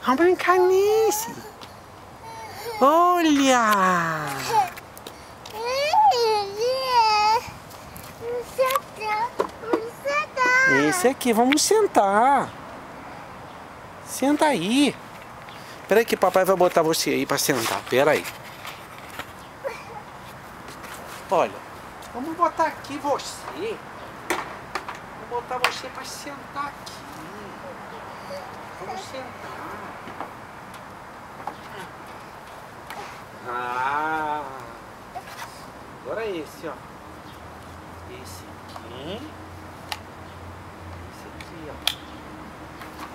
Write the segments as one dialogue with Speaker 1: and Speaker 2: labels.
Speaker 1: Vamos brincar nesse. Olha! Esse aqui, vamos sentar. Senta aí. Espera aí que papai vai botar você aí para sentar. Espera aí. Olha, vamos botar aqui você. Vou botar você para sentar aqui. Vamos sentar. Ah, agora esse, ó. Esse aqui. Esse aqui, ó.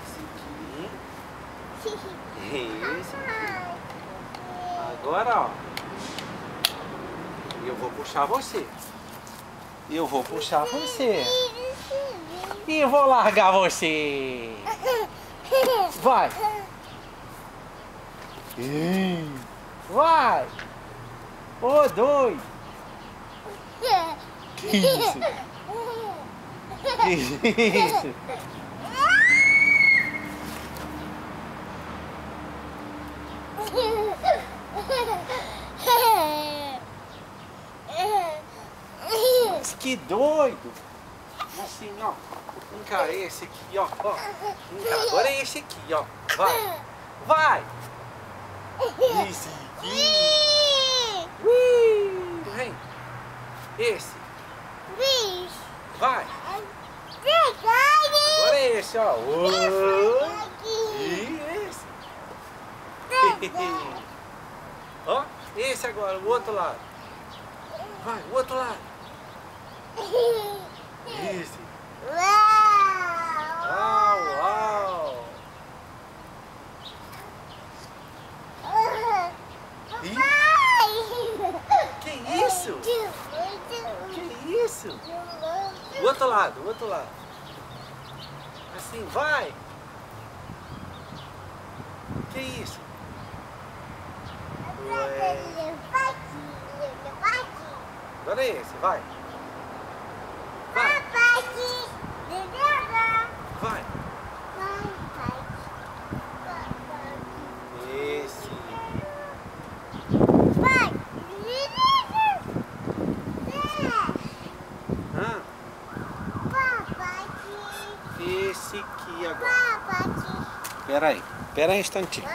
Speaker 1: Esse aqui. Esse aqui. Agora, ó. Eu vou puxar você. Eu vou puxar você. E eu vou largar você. Vai. Vai. Ô, doido. Que isso? Que isso? Mas que doido. Assim, ó. Encara esse aqui, ó. Encara. Agora é esse aqui, ó. Vai. Vai. Esse aqui. Vem. Esse. Vai. Agora é esse, ó. E esse. Ó. Esse agora, o outro lado. Vai, o outro lado. Esse. Uau, uau. Que isso? Que isso? O outro lado, o outro lado. Assim, vai. Que isso? Ué. Agora é esse, vai. Vai. Vai. Esse. Ah. Esse aqui agora. Pera aí um instantinho.